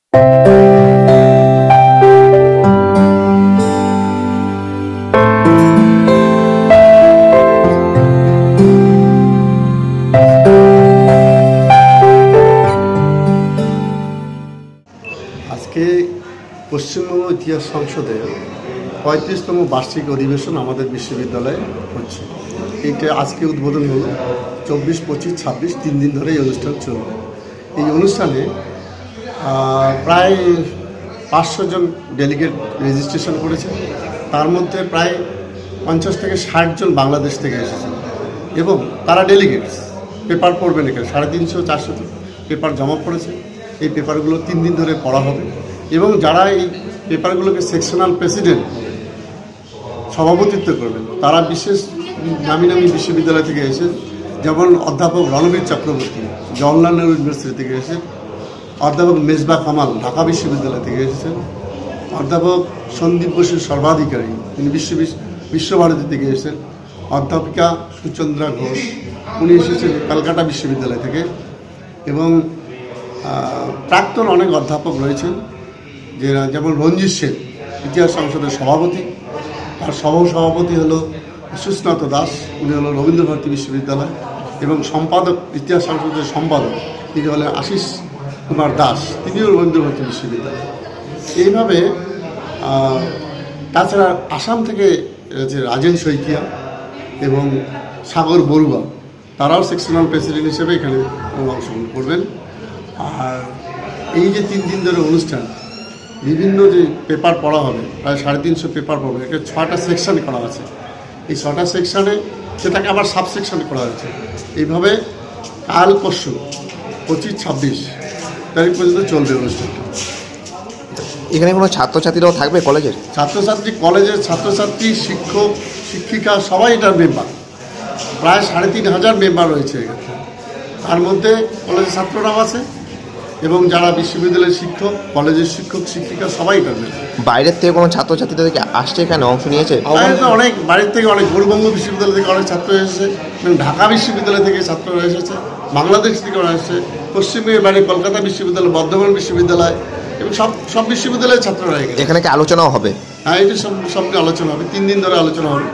আজকে পশ্চিমবঙ্গ ইতিহাস সংসদের 35তম বার্ষিক অধিবেশন আমাদের বিশ্ববিদ্যালয়ে হচ্ছে। এইটা আজকে উদ্বোধন হলো। 24, 25, 26 3 দিন ধরে এই অনুষ্ঠান চলবে। এই অনুষ্ঠানে প্রায় 500 জন ডেলিগেট রেজিস্ট্রেশন করেছে। তার মধ্যে প্রায় 50 থেকে 60 জন বাংলাদেশ থেকে এসেছেন এবং তারা ডেলিগেটস পেপার পড়বেন। এখানে 350-400 পেপার জমা পড়েছে। এই পেপারগুলো 3 দিন ধরে পড়া হবে এবং যারা এই পেপারগুলোকে সেকশনাল প্রেসিডেন্ট সভাপতিত্ব করবেন তারা বিশেষ নামি নামি বিশ্ববিদ্যালয় থেকে এসেছেন। যেমন অধ্যাপক রণবীর চক্রবর্তী জওহরলাল নেহরু ইউনিভার্সিটি থেকে এসেছেন, অধ্যাপক মেজবা কামাল ঢাকা বিশ্ববিদ্যালয় থেকে এসেছেন, অধ্যাপক সন্দীপ বসুর সর্বাধিকারী তিনি বিশ্বভারতী থেকে এসেছেন, অধ্যাপিকা সুচন্দ্রা ঘোষ উনি এসেছেন কলকাতা বিশ্ববিদ্যালয় থেকে এবং প্রাক্তন অনেক অধ্যাপক রয়েছেন যেমন রঞ্জিত সেন ইতিহাস সংসদের সভাপতি, তার সভাপতি হলো সুস্নাত দাস, উনি হলো রবীন্দ্রভারতী বিশ্ববিদ্যালয় এবং সম্পাদক ইতিহাস সংসদের সম্পাদক তিনি হলেন আশিস কুমার দাস, তিনিও রবীন্দ্রভারতী বিশ্ববিদ্যালয়। এইভাবে তাছাড়া আসাম থেকে রয়েছে রাজেন শইকিয়া এবং সাগর বড়ুয়া, তারাও সেকশনাল প্রেসিডেন্ট হিসেবে এখানে অংশগ্রহণ করবেন। আর এই যে 3 দিন ধরে অনুষ্ঠান, বিভিন্ন যে পেপার পড়া হবে প্রায় 350 পেপার পড়বে। এটা 6টা সেকশন করা আছে। এই 6টা সেকশানে সেটাকে আবার সাবসেকশন করা হয়েছে। এইভাবে কাল পরশু 25, 26 তারিখ পর্যন্ত চলবে অনুষ্ঠানটা। এখানে কোনো ছাত্রছাত্রীরাও থাকবে কলেজের? কলেজের ছাত্রছাত্রী, শিক্ষক, শিক্ষিকা সবাই এটার মেম্বার। প্রায় 3,500 মেম্বার রয়েছে এখানে। তার মধ্যে কলেজের ছাত্ররাও আছে এবং যারা বিশ্ববিদ্যালয়ের শিক্ষক, কলেজের শিক্ষক শিক্ষিকা সবাই এটার মেম্বার। বাইরের থেকে কোনো ছাত্রছাত্রীদেরকে আসছে এখানে অংশ নিয়েছে? অনেক বাইরের থেকে অনেক গৌরবঙ্গ বিশ্ববিদ্যালয় থেকে অনেক ছাত্র এসেছে এবং ঢাকা বিশ্ববিদ্যালয় থেকে ছাত্ররা এসেছে, বাংলাদেশ থেকে ওরা এসেছে, পশ্চিমবঙ্গের বাইরে কলকাতা বিশ্ববিদ্যালয়, বর্ধমান বিশ্ববিদ্যালয় এবং সব বিশ্ববিদ্যালয়ের ছাত্ররা এখানে কি আলোচনাও হবে? হ্যাঁ, এটা সব আলোচনা হবে। 3 দিন ধরে আলোচনা হবে।